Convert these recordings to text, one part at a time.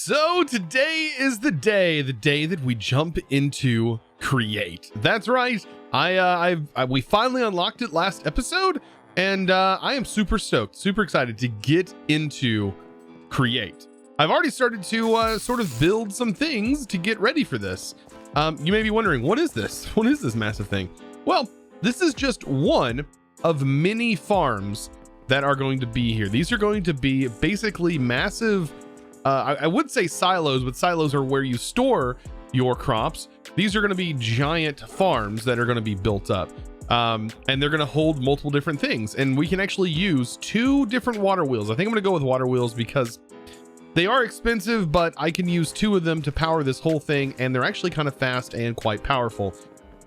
So today is the day that we jump into Create. That's right. We finally unlocked it last episode, and I am super stoked, super excited to get into Create. I've already started to sort of build some things to get ready for this. You may be wondering, what is this? What is this massive thing? Well, this is just one of many farms that are going to be here. These are going to be basically massive, I would say silos, but silos are where you store your crops. These are going to be giant farms that are going to be built up. And they're going to hold multiple different things. And we can actually use 2 different water wheels. I think I'm going to go with water wheels because they are expensive, but I can use 2 of them to power this whole thing. And they're actually kind of fast and quite powerful.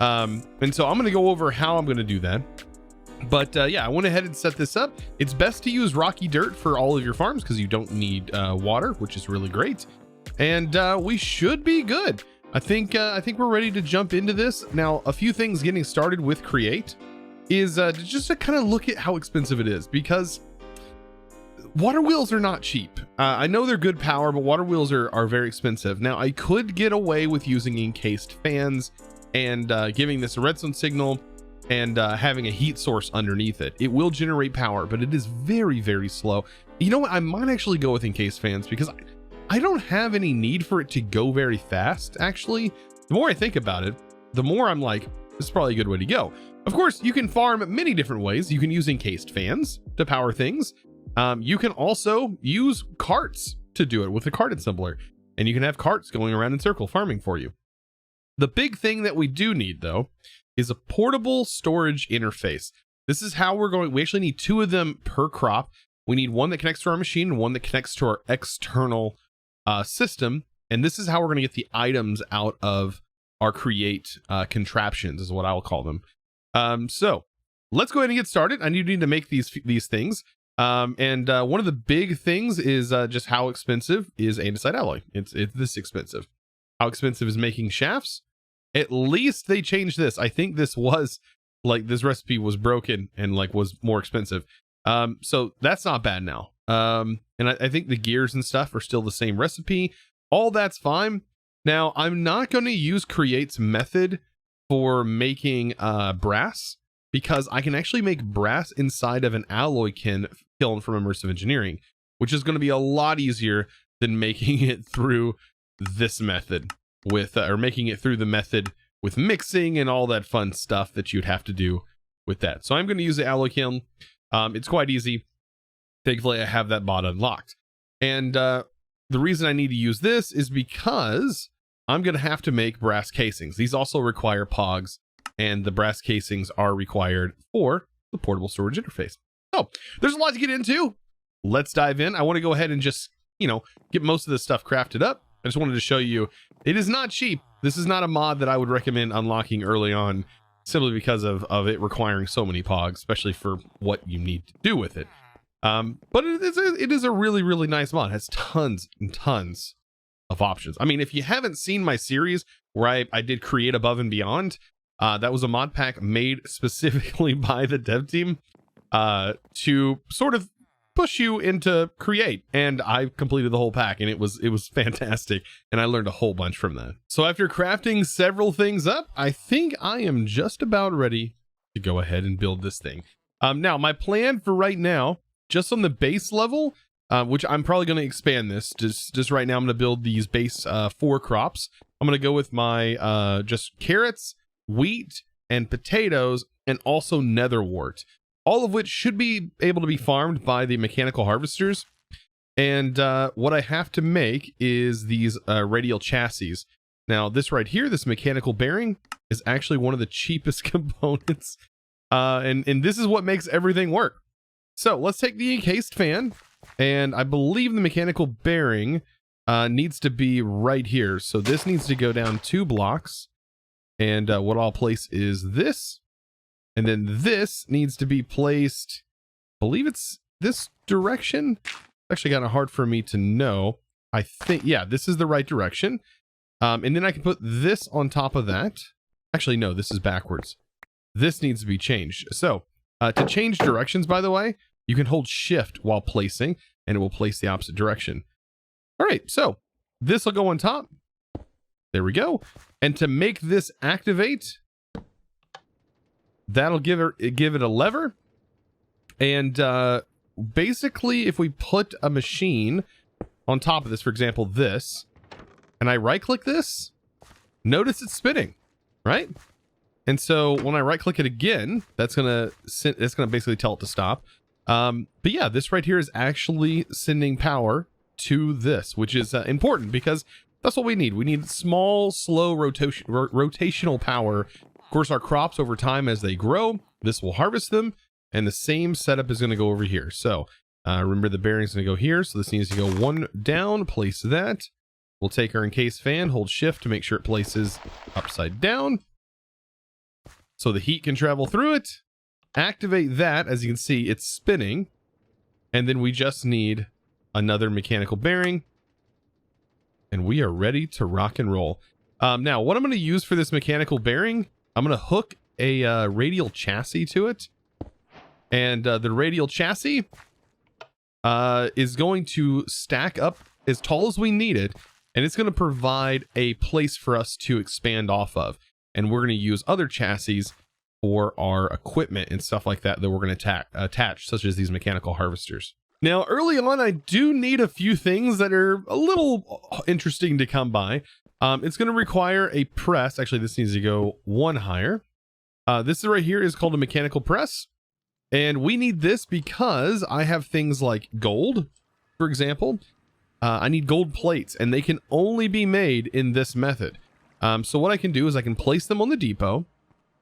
And so I'm going to go over how I'm going to do that. But yeah, I went ahead and set this up. It's best to use rocky dirt for all of your farms because you don't need water, which is really great. And we should be good. I think we're ready to jump into this. Now, a few things getting started with Create is just to kind of look at how expensive it is, because water wheels are not cheap. I know they're good power, but water wheels are very expensive. Now, I could get away with using encased fans and giving this a redstone signal and having a heat source underneath it. It will generate power, but it is very, very slow. You know what? I might actually go with encased fans because I don't have any need for it to go very fast. Actually, the more I think about it, the more I'm like, this is probably a good way to go. Of course, you can farm many different ways. You can use encased fans to power things. You can also use carts to do it with a cart assembler, and you can have carts going around in circle farming for you. The big thing that we do need, though, is a portable storage interface. This is how we actually need 2 of them per crop. We need one that connects to our machine and one that connects to our external system. And this is how we're going to get the items out of our Create contraptions, is what I'll call them. So let's go ahead and get started. I need to make these things. And one of the big things is just how expensive is andesite alloy. It's this expensive. How expensive is making shafts? At least they changed this. I think this was like, this recipe was broken and like was more expensive. So that's not bad now. And I think the gears and stuff are still the same recipe. All that's fine. Now, I'm not going to use Create's method for making brass, because I can actually make brass inside of an alloy kiln from Immersive Engineering, which is going to be a lot easier than making it through this method with, or making it through the method with mixing and all that fun stuff that you'd have to do with that. So I'm going to use the alloy kiln. It's quite easy. Thankfully, I have that mod unlocked. And the reason I need to use this is because I'm going to have to make brass casings. These also require pogs, and the brass casings are required for the portable storage interface. So there's a lot to get into. Let's dive in. I want to go ahead and just, get most of this stuff crafted up. I just wanted to show you, it is not cheap. This is not a mod that I would recommend unlocking early on, simply because of it requiring so many pogs, especially for what you need to do with it. But it is a really, really nice mod. It has tons and tons of options. I mean, if you haven't seen my series where I did Create Above and Beyond, that was a mod pack made specifically by the dev team to sort of push you into Create, and I completed the whole pack, and it was fantastic, and I learned a whole bunch from that. So after crafting several things up, I think I am just about ready to go ahead and build this thing. Now my plan for right now, just on the base level, which I'm probably going to expand this, just right now I'm going to build these base 4 crops. I'm going to go with my just carrots, wheat, and potatoes, and also netherwort, all of which should be able to be farmed by the mechanical harvesters. And what I have to make is these radial chassis. Now, this right here, this mechanical bearing, is actually one of the cheapest components. And this is what makes everything work. So let's take the encased fan, and I believe the mechanical bearing needs to be right here. So this needs to go down 2 blocks. And what I'll place is this. And then this needs to be placed, I believe it's this direction. It's actually kind of hard for me to know. I think, yeah, this is the right direction. And then I can put this on top of that. Actually, no, this is backwards. This needs to be changed. So to change directions, by the way, you can hold shift while placing, and it will place the opposite direction. All right, so This will go on top. There we go. And to make this activate, that'll give it a lever. And basically, if we put a machine on top of this, for example, this, and I right-click this, notice it's spinning, right? And so when I right-click it again, that's gonna basically tell it to stop. But yeah, this right here is actually sending power to this, which is important because that's what we need. We need small, slow rotational power. Of course, our crops over time as they grow, this will harvest them, and the same setup is going to go over here. So remember the bearing's going to go here, so this needs to go one down, place that. We'll take our encased fan, hold shift to make sure it places upside down, so the heat can travel through it. Activate that. As you can see, it's spinning, and then we just need another mechanical bearing, and we are ready to rock and roll. Now, what I'm going to use for this mechanical bearing, I'm going to hook a radial chassis to it, and the radial chassis is going to stack up as tall as we need it, and it's going to provide a place for us to expand off of. And we're going to use other chassis for our equipment and stuff like that we're going to attach, such as these mechanical harvesters. Now, early on, I do need a few things that are a little interesting to come by. It's going to require a press. Actually, this needs to go one higher. This right here is called a mechanical press. And we need this because I have things like gold, for example. I need gold plates, and they can only be made in this method. So what I can do is I can place them on the depot,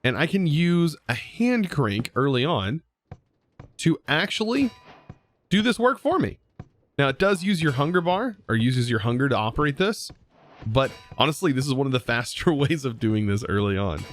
and I can use a hand crank early on to actually do this work for me. Now, it does use your hunger bar, or uses your hunger to operate this, but honestly, this is one of the faster ways of doing this early on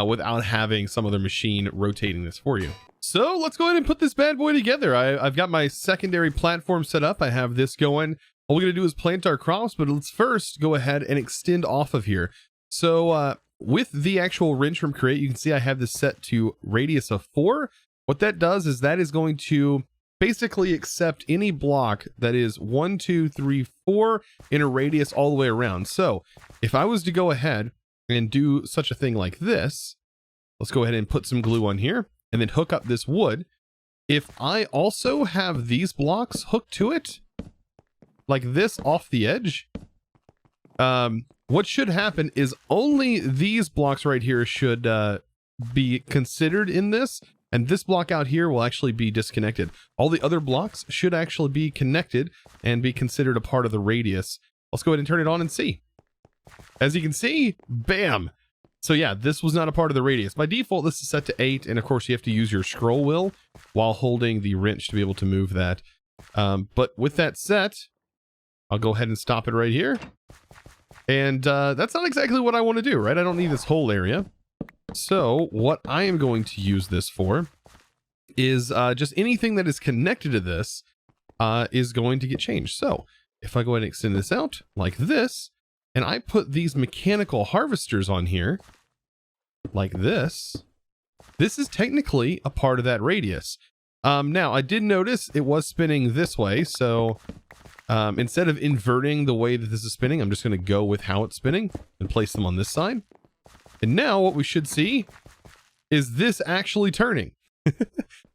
without having some other machine rotating this for you. So let's go ahead and put this bad boy together. I've got my secondary platform set up. I have this going. All we're going to do is plant our crops, but let's first go ahead and extend off of here. So with the actual wrench from Create, you can see I have this set to radius of 4. What that does is that is going to basically accept any block that is 1, 2, 3, 4 in a radius all the way around. So if I was to go ahead and do such a thing like this, let's go ahead and put some glue on here and then hook up this wood. If I also have these blocks hooked to it, like this off the edge, what should happen is only these blocks right here should be considered in this, and this block out here will actually be disconnected. All the other blocks should actually be connected and be considered a part of the radius. Let's go ahead and turn it on and see. As you can see, bam! So yeah, this was not a part of the radius. By default, this is set to 8, and of course you have to use your scroll wheel while holding the wrench to be able to move that. But with that set, I'll go ahead and stop it right here. And that's not exactly what I want to do, right? I don't need this whole area. So what I am going to use this for is just anything that is connected to this is going to get changed. So if I go ahead and extend this out like this, and I put these mechanical harvesters on here like this, this is technically a part of that radius. Now, I did notice it was spinning this way, so instead of inverting the way that this is spinning, I'm just going to go with how it's spinning and place them on this side. And now what we should see is this actually turning.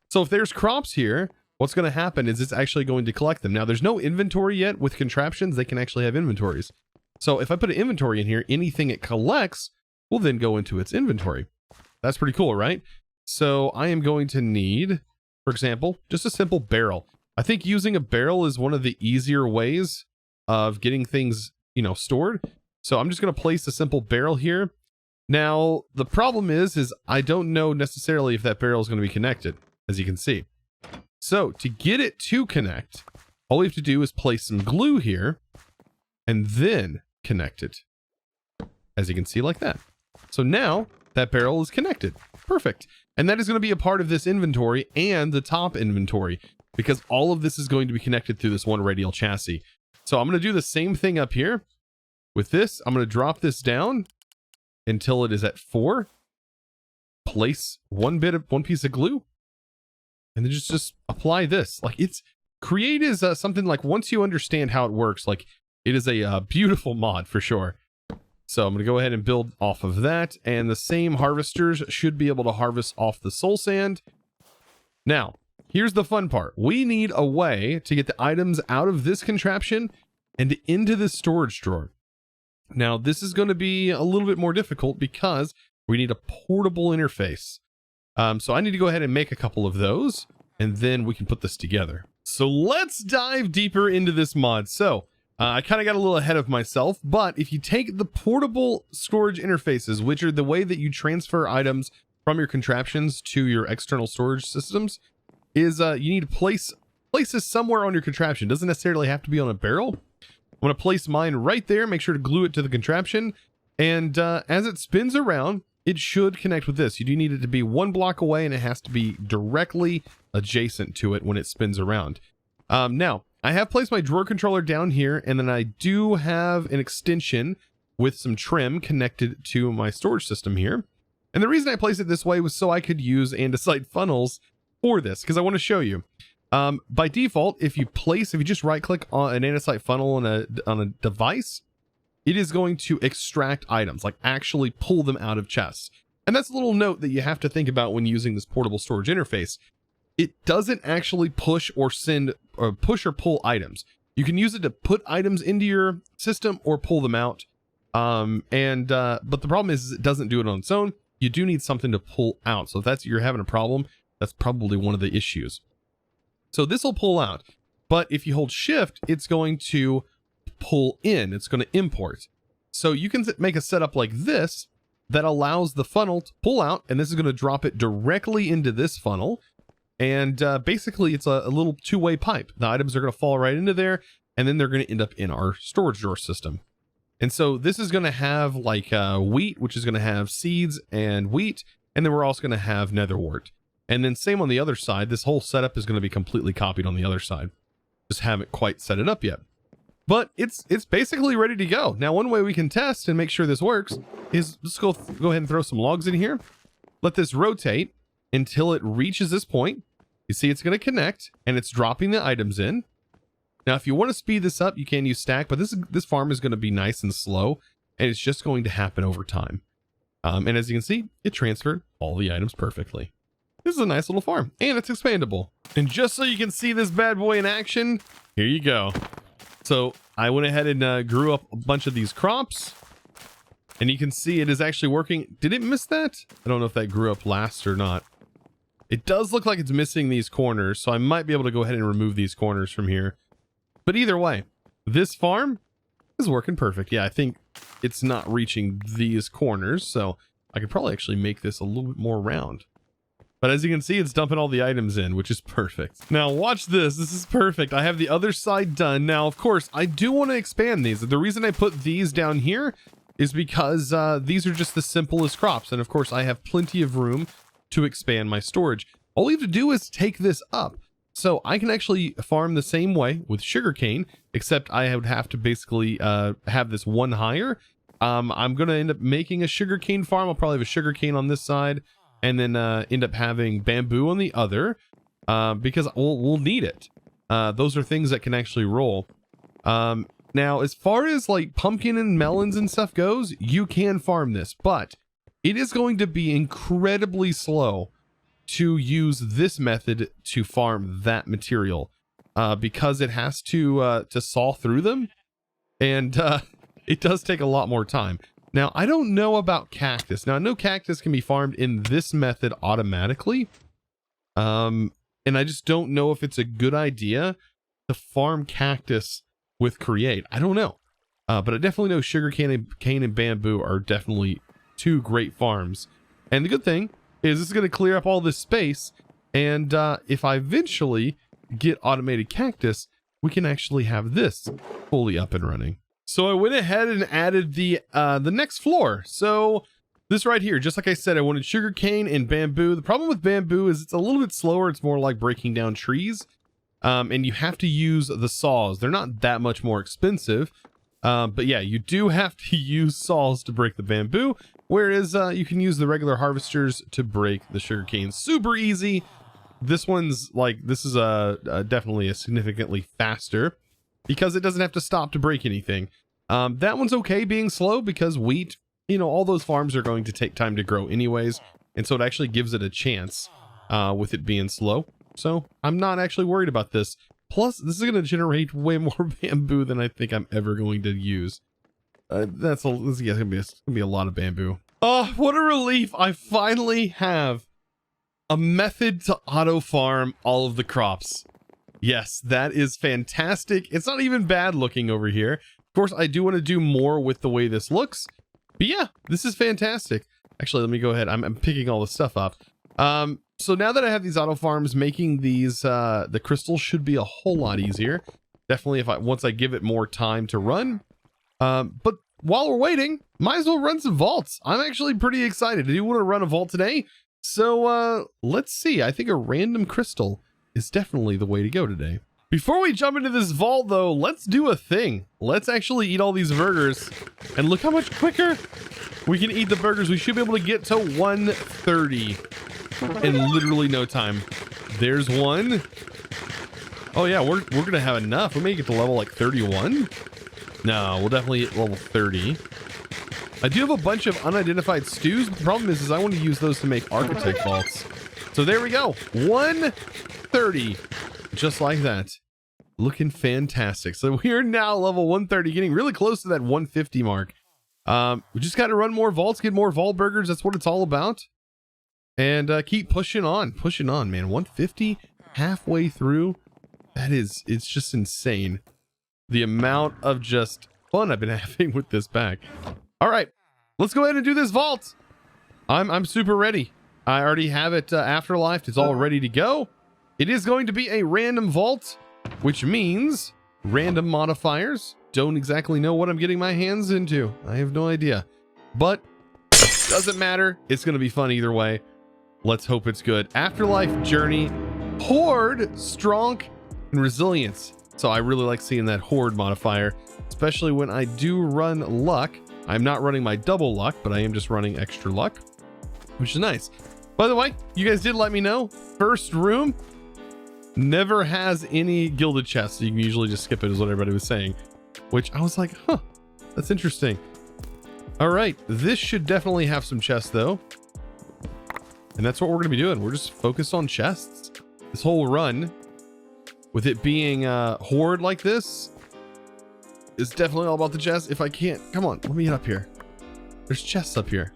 So if there's crops here, what's going to happen is it's actually going to collect them. Now, there's no inventory yet. With contraptions, they can actually have inventories. So if I put an inventory in here, anything it collects will then go into its inventory. That's pretty cool, right? So I am going to need, for example, just a simple barrel. I think using a barrel is one of the easier ways of getting things, stored. So I'm just going to place a simple barrel here. Now, the problem is I don't know necessarily if that barrel is going to be connected, as you can see. So to get it to connect, all we have to do is place some glue here and then connect it, as you can see, like that. So now that barrel is connected. Perfect. And that is going to be a part of this inventory and the top inventory, because all of this is going to be connected through this one radial chassis. So I'm going to do the same thing up here. With this, I'm going to drop this down until it is at 4. Place one piece of glue, and then just apply this. Like, Create is something like, once you understand how it works, like, It is a beautiful mod for sure. So I'm going to go ahead and build off of that. And the same harvesters should be able to harvest off the soul sand. Now, here's the fun part. We need a way to get the items out of this contraption and into this storage drawer. Now, this is going to be a little bit more difficult because we need a portable interface. So I need to go ahead and make a couple of those, and then we can put this together. So let's dive deeper into this mod. So I kind of got a little ahead of myself, but if you take the portable storage interfaces, which are the way that you transfer items from your contraptions to your external storage systems, is you need to place this somewhere on your contraption. It doesn't necessarily have to be on a barrel. I'm going to place mine right there, make sure to glue it to the contraption, and as it spins around, it should connect with this. You do need it to be 1 block away, and it has to be directly adjacent to it when it spins around. Now, I have placed my drawer controller down here, and then I do have an extension with some trim connected to my storage system here. And the reason I placed it this way was so I could use andesite funnels for this, because I want to show you. By default, if you just right click on an andesite funnel on a device, it is going to extract items, like actually pull them out of chests. And that's a little note that you have to think about when using this portable storage interface. It doesn't actually push or pull items. You can use it to put items into your system or pull them out. But the problem is it doesn't do it on its own. You do need something to pull out. So if you're having a problem, that's probably one of the issues. So this will pull out, but if you hold shift, it's going to pull in, it's going to import. So you can make a setup like this that allows the funnel to pull out, and this is going to drop it directly into this funnel. And basically it's a little two-way pipe. The items are going to fall right into there, and then they're going to end up in our storage drawer system. And so this is going to have like wheat, which is going to have seeds and wheat, and then we're also going to have netherwort. And then same on the other side. This whole setup is going to be completely copied on the other side. Just haven't quite set it up yet. But it's basically ready to go. Now, one way we can test and make sure this works is let's go ahead and throw some logs in here. Let this rotate until it reaches this point. You see it's going to connect, and it's dropping the items in. Now, if you want to speed this up, you can use stack, but this farm is going to be nice and slow, and it's just going to happen over time. And as you can see, it transferred all the items perfectly. This is a nice little farm, and it's expandable. And just so you can see this bad boy in action, here you go. So I went ahead and grew up a bunch of these crops, and you can see it is actually working. Did it miss that? I don't know if that grew up last or not. It does look like it's missing these corners, so I might be able to go ahead and remove these corners from here. But either way, this farm is working perfect. Yeah, I think it's not reaching these corners, so I could probably actually make this a little bit more round. But as you can see, it's dumping all the items in, which is perfect. Now watch this. This is perfect. I have the other side done. Now, of course, I do want to expand these. The reason I put these down here is because these are just the simplest crops. And of course, I have plenty of room to expand my storage. All we have to do is take this up. So I can actually farm the same way with sugarcane, except I would have to basically have this one higher. I'm going to end up making a sugarcane farm. I'll probably have a sugarcane on this side, and then end up having bamboo on the other, because we'll need it. Those are things that can actually roll. Now, as far as like pumpkin and melons and stuff goes, you can farm this, but it is going to be incredibly slow to use this method to farm that material, because it has to saw through them, and it does take a lot more time. Now, I don't know about cactus. Now, I know cactus can be farmed in this method automatically. And I just don't know if it's a good idea to farm cactus with create. I don't know. But I definitely know sugarcane and bamboo are definitely two great farms. And the good thing is this is going to clear up all this space. And if I eventually get automated cactus, we can actually have this fully up and running. So I went ahead and added the next floor. So this right here, just like I said, I wanted sugarcane and bamboo. The problem with bamboo is it's a little bit slower. It's more like breaking down trees. And you have to use the saws. They're not that much more expensive. But yeah, you do have to use saws to break the bamboo. Whereas you can use the regular harvesters to break the sugarcane. Super easy. This one's like, this is definitely a significantly faster. because it doesn't have to stop to break anything. That one's okay being slow because wheat, you know, all those farms are going to take time to grow anyways. And so it actually gives it a chance with it being slow. So I'm not actually worried about this. Plus, this is going to generate way more bamboo than I think I'm ever going to use. This is going to be a lot of bamboo. Oh, what a relief. I finally have a method to auto farm all of the crops. Yes, that is fantastic. It's not even bad looking over here. Of course, I do want to do more with the way this looks. But yeah, this is fantastic. Actually, let me go ahead. I'm picking all the stuff up. So now that I have these auto farms, making these, the crystals should be a whole lot easier. Definitely once I give it more time to run. But while we're waiting, might as well run some vaults. I'm actually pretty excited. I do want to run a vault today. So, let's see. I think a random crystal is definitely the way to go today. Before we jump into this vault though, let's do a thing. Let's actually eat all these burgers and look how much quicker we can eat the burgers. We should be able to get to 130 in literally no time. There's one. Oh yeah, we're gonna have enough. We may get to level like 31. No, we'll definitely hit level 30. I do have a bunch of unidentified stews. The problem is I want to use those to make architect vaults. So there we go. 130. Just like that. Looking fantastic. So we are now level 130, getting really close to that 150 mark. We just got to run more vaults, get more vault burgers. That's what it's all about. And keep pushing on, man. 150 halfway through. It's just insane. The amount of just fun I've been having with this pack. All right, let's go ahead and do this vault. I'm super ready. I already have it afterlife. It's all ready to go. It is going to be a random vault, which means random modifiers. Don't exactly know what I'm getting my hands into. I have no idea, but doesn't matter. It's going to be fun either way. Let's hope it's good. Afterlife, journey, horde, strong, and resilience. So I really like seeing that horde modifier, especially when I do run luck. I'm not running my double luck, but I am just running extra luck, which is nice. By the way, you guys did let me know. First room never has any gilded chests. So you can usually just skip it, is what everybody was saying, which I was like, huh, that's interesting. All right, this should definitely have some chests though. And that's what we're gonna be doing. We're just focused on chests. This whole run, with it being a horde like this, is definitely all about the chests. If I can't, come on, let me get up here. There's chests up here.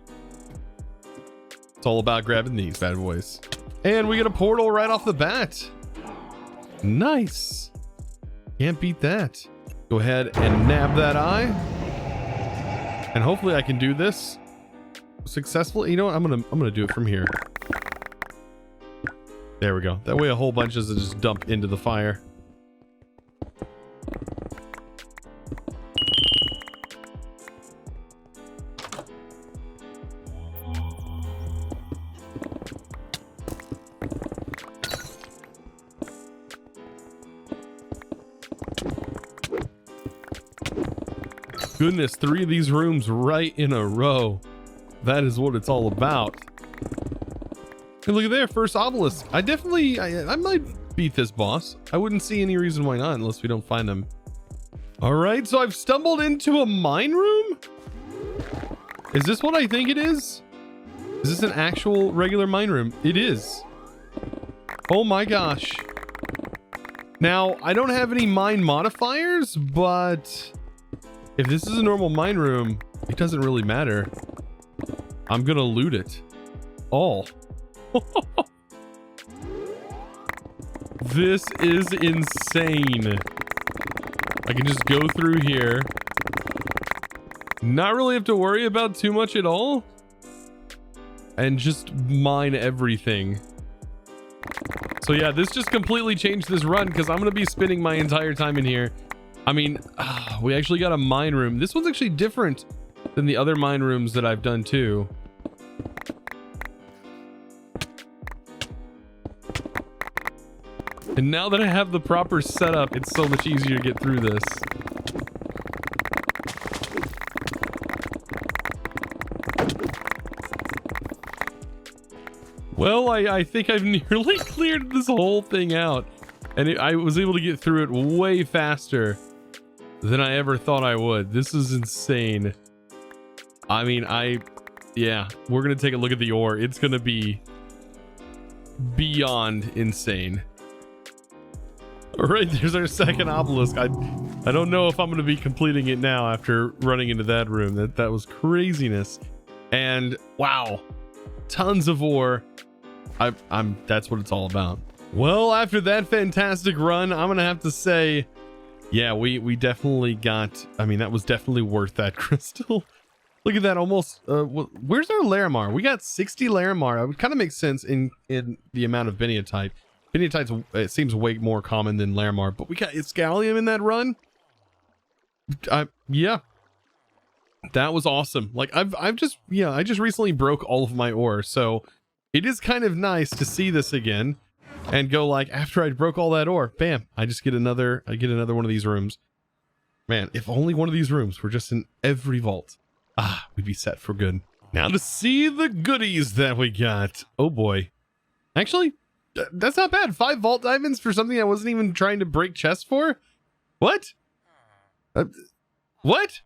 It's all about grabbing these bad boys. And we get a portal right off the bat. Nice. Can't beat that. Go ahead and nab that eye. And hopefully I can do this successfully. You know what? I'm gonna do it from here. There we go. That way a whole bunch doesn't just dump into the fire. Goodness, 3 of these rooms right in a row. That is what it's all about. And look at there, first obelisk. I might beat this boss. I wouldn't see any reason why not unless we don't find him. All right, so I've stumbled into a mine room. Is this what I think it is? Is this an actual regular mine room? It is. Oh my gosh. Now, I don't have any mine modifiers, but if this is a normal mine room, it doesn't really matter. I'm gonna loot it all. This is insane. I can just go through here, not really have to worry about too much at all, and just mine everything. So yeah, this just completely changed this run because I'm gonna be spending my entire time in here. I mean, we actually got a mine room. This one's actually different than the other mine rooms that I've done too. And now that I have the proper setup, it's so much easier to get through this. Well, I think I've nearly cleared this whole thing out. And I was able to get through it way faster than I ever thought I would. This is insane. I mean, yeah, we're gonna take a look at the ore. It's gonna be beyond insane. All right, there's our second obelisk. I don't know if I'm gonna be completing it now after running into that room. That was craziness. And wow, tons of ore. That's what it's all about. Well, after that fantastic run, I'm gonna have to say, yeah, we definitely got, I mean, that was definitely worth that crystal. Look at that, almost, where's our Larimar? We got 60 Larimar. It would kind of make sense in the amount of Biniotite. Biniotite, it seems way more common than Larimar, but we got Iscalium in that run. Yeah, that was awesome. Like, I just recently broke all of my ore, so it is kind of nice to see this again and go like, after I broke all that ore, bam, I get another one of these rooms. Man, if only one of these rooms were just in every vault. We'd be set for good. Now to see the goodies that we got. Oh boy. Actually, that's not bad. 5 vault diamonds for something I wasn't even trying to break chests for? What? What?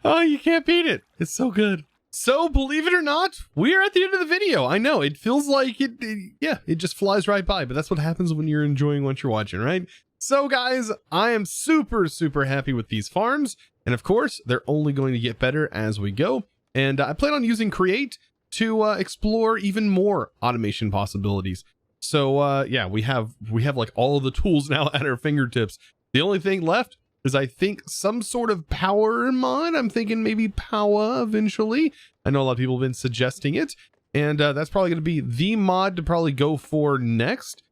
Oh, you can't beat it. It's so good. So, believe it or not, we are at the end of the video. I know, it feels like it just flies right by, but that's what happens when you're enjoying what you're watching, right? So, guys, I am super, super happy with these farms. And of course, they're only going to get better as we go. And I plan on using Create to explore even more automation possibilities. So, yeah, we have like all of the tools now at our fingertips. The only thing left is, I think, some sort of power mod. I'm thinking maybe power eventually. I know a lot of people have been suggesting it, and that's probably going to be the mod to probably go for next,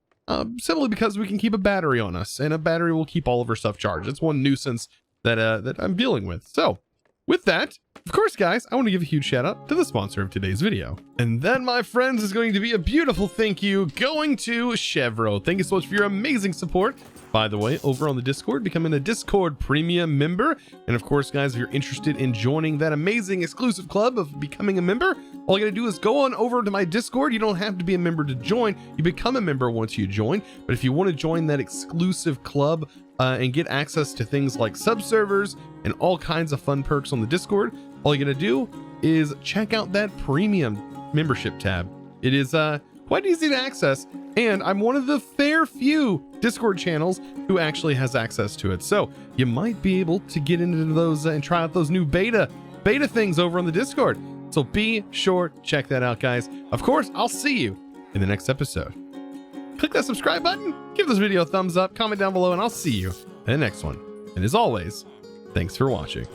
simply because we can keep a battery on us, and a battery will keep all of our stuff charged. It's one nuisance that I'm dealing with. So with that, of course, guys, I want to give a huge shout out to the sponsor of today's video. And that, my friends, is going to be a beautiful thank you going to Chevro. Thank you so much for your amazing support. By the way, over on the Discord, becoming a Discord premium member. And of course, guys, if you're interested in joining that amazing exclusive club of becoming a member, all you gotta do is go on over to my Discord. You don't have to be a member to join. You become a member once you join. But if you want to join that exclusive club and get access to things like subservers and all kinds of fun perks on the Discord, all you gotta do is check out that premium membership tab. It is quite easy to access, and I'm one of the fair few Discord channels who actually has access to it. So you might be able to get into those and try out those new beta things over on the Discord. So be sure to check that out, guys. Of course, I'll see you in the next episode. Click that subscribe button, give this video a thumbs up, comment down below, and I'll see you in the next one. And as always, thanks for watching.